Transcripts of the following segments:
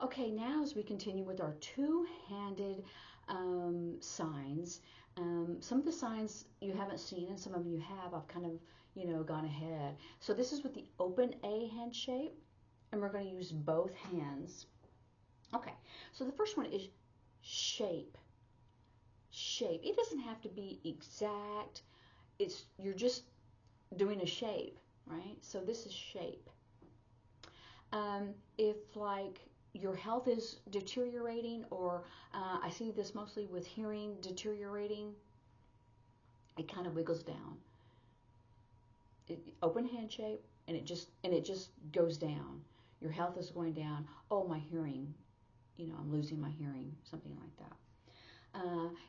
Okay, now as we continue with our two-handed signs, some of the signs you haven't seen and some of you have, I've kind of, gone ahead. So this is with the open A hand shape, and we're going to use both hands. Okay, so the first one is shape. Shape. It doesn't have to be exact. You're just doing a shape, right? So this is shape. If like your health is deteriorating, or I see this mostly with hearing deteriorating, it kind of wiggles down. Open hand shape, and it just goes down. Your health is going down. Oh, my hearing, I'm losing my hearing, something like that.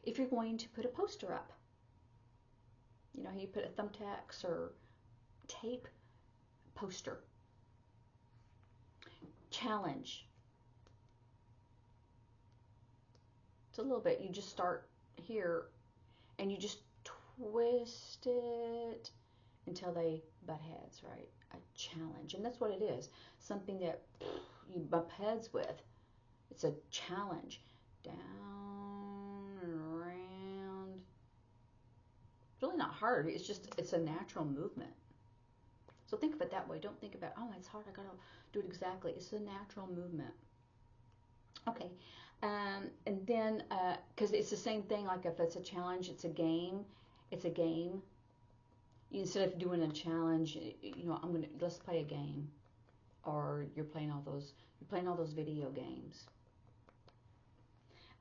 If you're going to put a poster up, you put a thumbtacks or tape poster. Challenge. It's a little bit, you just start here and you just twist it until they butt heads, right? A challenge. And that's what it is. Something that you bump heads with. It's a challenge. Down and around. It's really not hard. It's a natural movement. So think of it that way. Don't think about, oh, it's hard, I gotta do it exactly. It's a natural movement. Okay, and then, because it's the same thing, like if it's a challenge, it's a game. It's a game. Instead of doing a challenge, let's play a game. Or you're playing all those video games.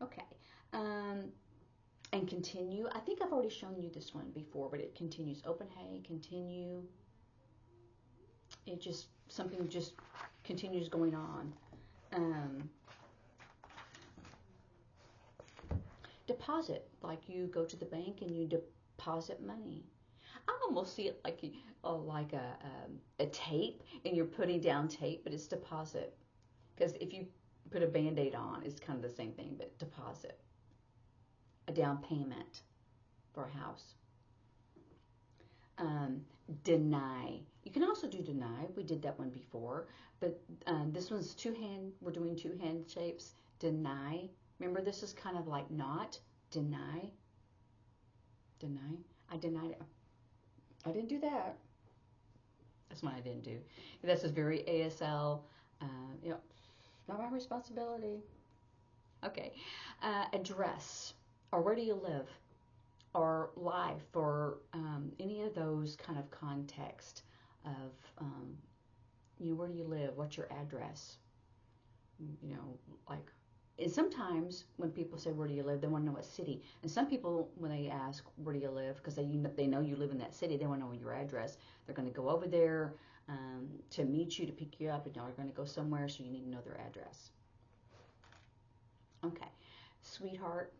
Okay, and continue. I think I've already shown you this one before, but it continues. Open hay, continue. Something just continues going on. Deposit, like you go to the bank and you deposit money. I almost see it like a tape, and you're putting down tape, but it's deposit. Because if you put a Band-Aid on, it's kind of the same thing, but deposit. A down payment for a house. Deny. You can also do deny. We did that one before, but this one's we're doing two hand shapes. Deny. Remember, this is kind of like not. Deny. Deny. I denied it. I didn't do that. That's one I didn't do. This is very ASL. Not my responsibility. Okay. Address, or where do you live, or life, or any of those kind of context of, where do you live? What's your address? And sometimes when people say, where do you live, they want to know what city. And some people, when they ask, where do you live, because they know you live in that city, they want to know your address. They're going to go over there to meet you, to pick you up, and y'all are going to go somewhere, so you need to know their address. Okay. Sweetheart.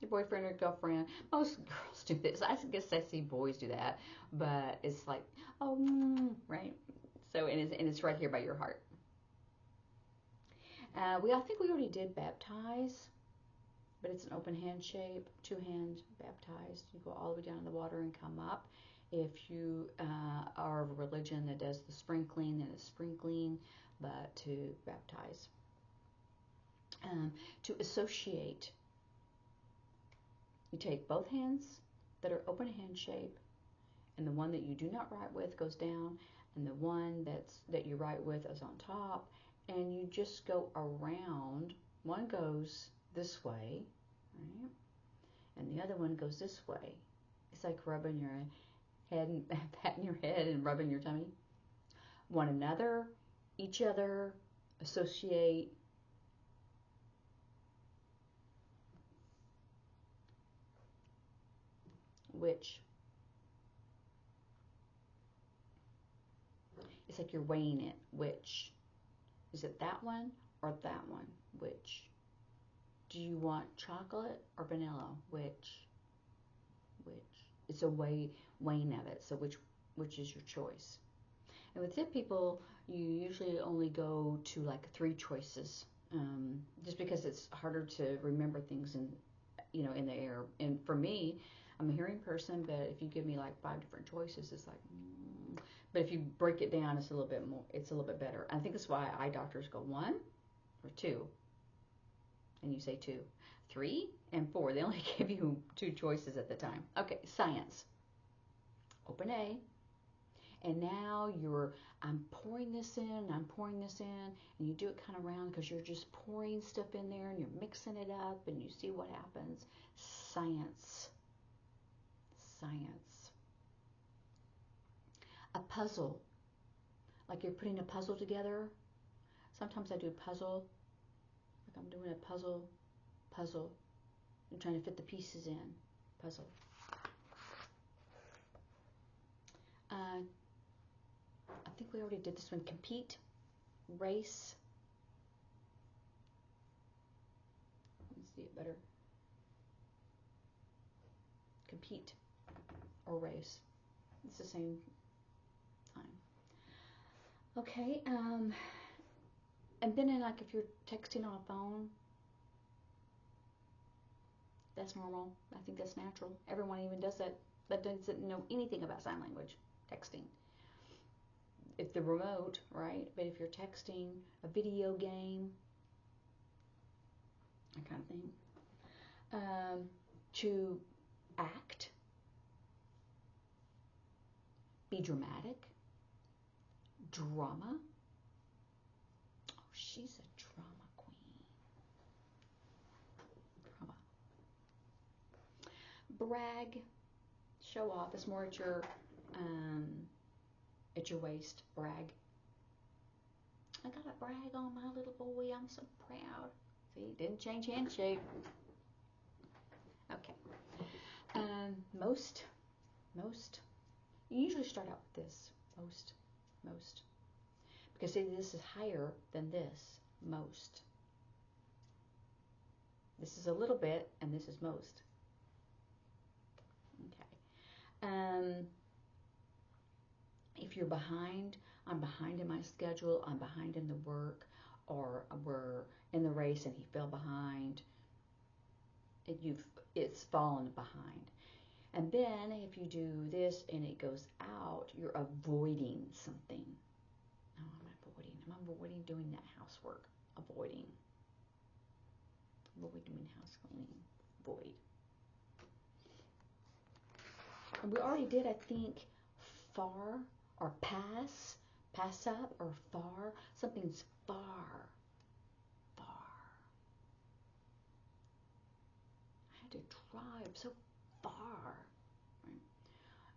Your boyfriend or girlfriend. Most girls do this. I guess I see boys do that, but it's like, right? So, and it's right here by your heart. I think we already did baptize, but it's an open hand shape, two hands baptized. You go all the way down in the water and come up. If you are of a religion that does the sprinkling, then it's sprinkling, but to baptize. To associate. You take both hands that are open hand shape, and the one that you do not write with goes down, and the one that you write with is on top, and you just go around. One goes this way, right? And the other one goes this way. It's like rubbing your head and patting your head and rubbing your tummy. One another, each other, associate. Which? It's like you're weighing it. Which? Is it that one or that one? Which? Do you want chocolate or vanilla? Which? It's a weighing of it. So which is your choice? And with tip people, you usually only go to like 3 choices, just because it's harder to remember things in the air. And for me, I'm a hearing person, but if you give me like 5 different choices, it's like, But if you break it down, it's a little bit more. It's a little bit better. I think that's why eye doctors go 1 or 2, and you say 2, 3, and 4. They only give you 2 choices at the time. Okay, science. Open A. And now I'm pouring this in, I'm pouring this in, and you do it kind of round because you're just pouring stuff in there and you're mixing it up and you see what happens. Science. Science. A puzzle. Like you're putting a puzzle together. Sometimes I do puzzle. Like I'm doing a puzzle. I'm trying to fit the pieces in. Puzzle. I think we already did this one. Compete, race. Let me see it better. Compete or race. It's the same time. Okay. And then like if you're texting on a phone, that's normal. I think that's natural. Everyone even does that. That doesn't know anything about sign language. Texting. If the remote, right? But if you're texting, a video game, that kind of thing. To act, be dramatic, drama. Oh, she's a drama queen. Drama. Brag, show off. It's more at your waist. Brag. I got to brag on my little boy. I'm so proud. See, didn't change handshape. Okay. Most. You usually start out with this. Most. Because see, this is higher than this. Most. This is a little bit, and this is most. Okay. If you're behind, I'm behind in my schedule, I'm behind in the work, or we're in the race and he fell behind, it's fallen behind. And then if you do this and it goes out, you're avoiding something. No, I'm avoiding doing that housework. Avoid doing house cleaning. Void. And we already did, I think, far or pass up or far. Something's far. I had to drive so far. Right?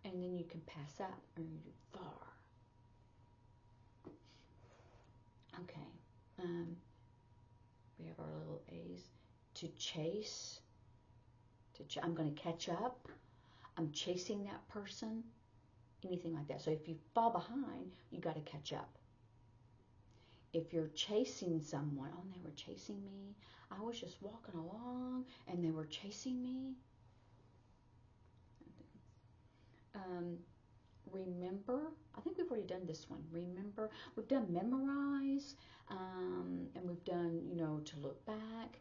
And then you can pass up or you do far. Okay. We have our little A's. To chase. I'm going to catch up. I'm chasing that person. Anything like that. So if you fall behind, you got to catch up. If you're chasing someone, oh, and they were chasing me. I was just walking along and they were chasing me. Remember, I think we've already done this one. Remember, we've done memorize, and we've done, to look back,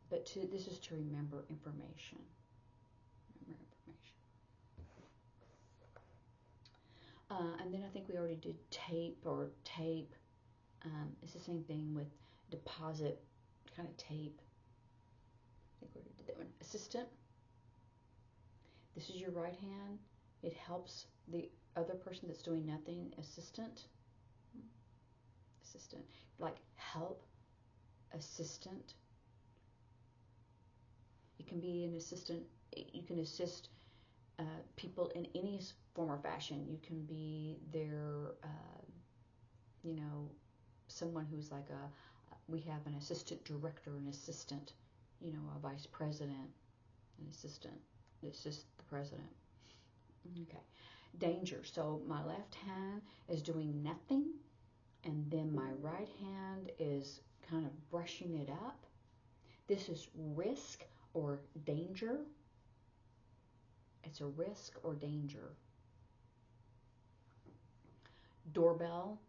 but this is to remember information. And then I think we already did tape. It's the same thing with deposit, kind of tape. I think we already did that one. Assistant. This is your right hand. It helps the other person that's doing nothing. Assistant. Like help. Assistant. You can be an assistant. You can assist people in any form or fashion. You can be their, someone who's like we have an assistant director, an assistant, a vice president, an assistant. It's just the president. Okay. Danger. So my left hand is doing nothing, and then my right hand is kind of brushing it up. This is risk or danger. It's a risk or danger. Doorbell.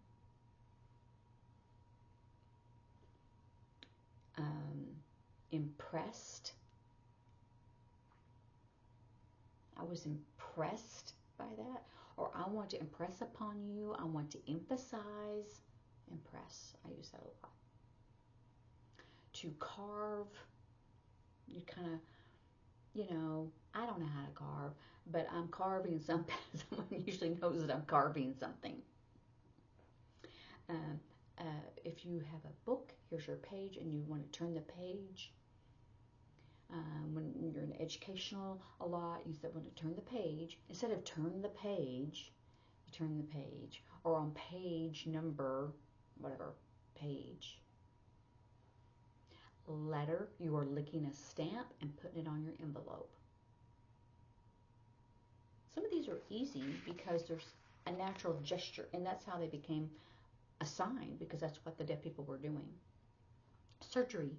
Impressed. I was impressed by that. or I want to impress upon you. I want to emphasize, impress. I use that a lot. To carve, you kind of, I don't know how to carve, but I'm carving something. Someone usually knows that I'm carving something. If you have a book, here's your page, and you want to turn the page. When you're in educational a lot, you said want to turn the page. Instead of turn the page, you turn the page. Or on page number, whatever, page. Letter, you are licking a stamp and putting it on your envelope. Some of these are easy because there's a natural gesture, and that's how they became a sign, because that's what the deaf people were doing. Surgery.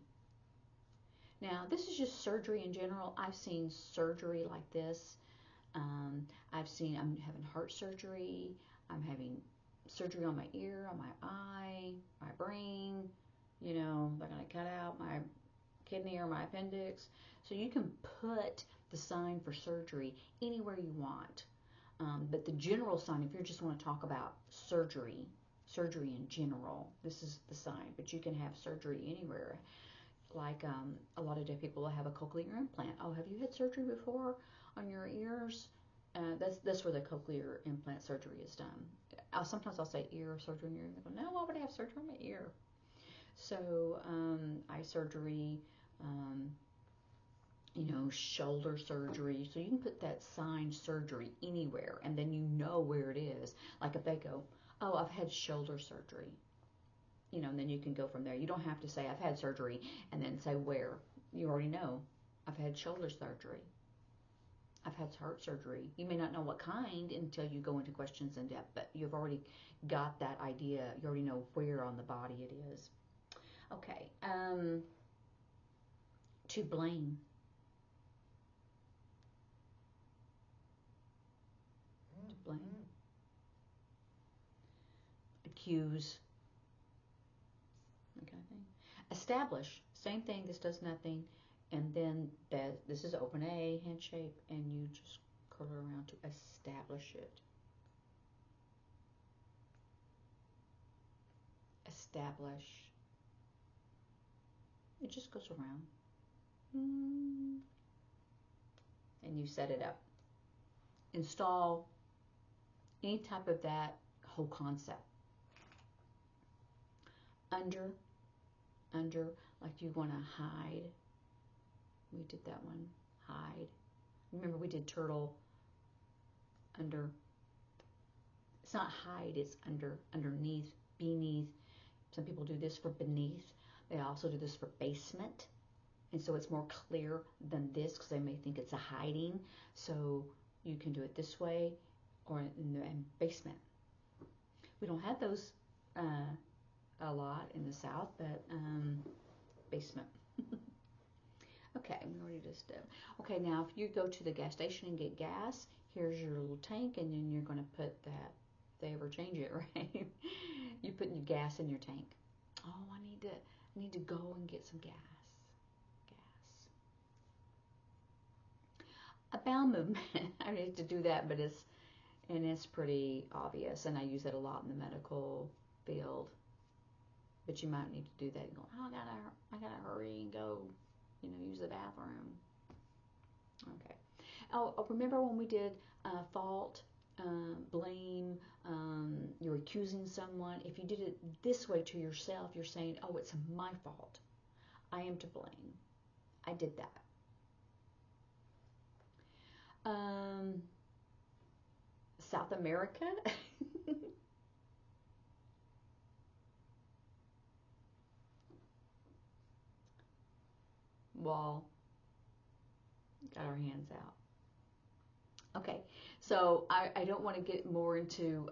Now, this is just surgery in general. I've seen surgery like this. I'm having heart surgery. I'm having surgery on my ear, on my eye, my brain. They're going to cut out my kidney or my appendix. So you can put the sign for surgery anywhere you want. But the general sign, if you just want to talk about surgery in general, this is the sign. But you can have surgery anywhere. Like a lot of deaf people will have a cochlear implant. Oh, have you had surgery before on your ears? That's where the cochlear implant surgery is done. Sometimes I'll say ear surgery on your ear. They go, no, why would I have surgery on my ear? So eye surgery, shoulder surgery. So you can put that sign surgery anywhere, and then you know where it is. Like if they go, oh, I've had shoulder surgery. And then you can go from there. You don't have to say, I've had surgery, and then say where. You already know. I've had shoulder surgery. I've had heart surgery. You may not know what kind until you go into questions in depth, but you've already got that idea. You already know where on the body it is. Okay. To blame. To blame. Accuse. That kind of thing. Establish. Same thing. This does nothing. And then this is open A, handshape, and you just curl it around to establish it. Establish. It just goes around. And you set it up. Install any type of that whole concept. Under, like you want to hide. We did that one. Hide. Remember we did turtle, under. It's not hide, it's under, underneath, beneath. Some people do this for beneath. They also do this for basement. And so it's more clear than this because they may think it's a hiding. So you can do it this way or in basement. We don't have those a lot in the South, but basement. Okay, we already just did. Okay, now if you go to the gas station and get gas, here's your little tank, and then you're going to put that, if they ever change it, right? You put your gas in your tank. Oh, I need to go and get some gas. A bowel movement. I need to do that, but it's pretty obvious, and I use it a lot in the medical field. But you might need to do that and go, oh, I gotta hurry and go, use the bathroom. Okay. Oh, remember when we did fault, blame, you're accusing someone. If you did it this way to yourself, you're saying, oh, it's my fault. I am to blame. I did that. South America. Wall. Got our hands out. Okay, so I don't want to get more into,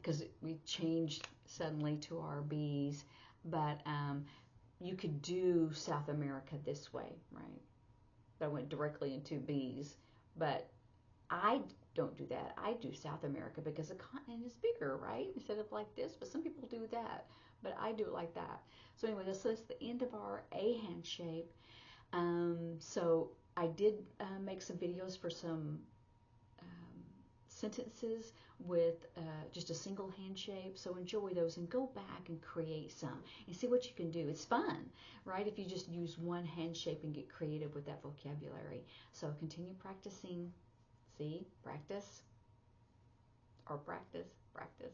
because we changed suddenly to our B's, but you could do South America this way, right? But I went directly into B's, but I don't do that. I do South America because the continent is bigger, right? Instead of like this, but some people do that, but I do it like that. So anyway, this is the end of our A hand shape. So I did make some videos for some sentences with just a single hand shape. So enjoy those and go back and create some and see what you can do. It's fun, right? If you just use one hand shape and get creative with that vocabulary. So continue practicing. See, practice or practice, practice.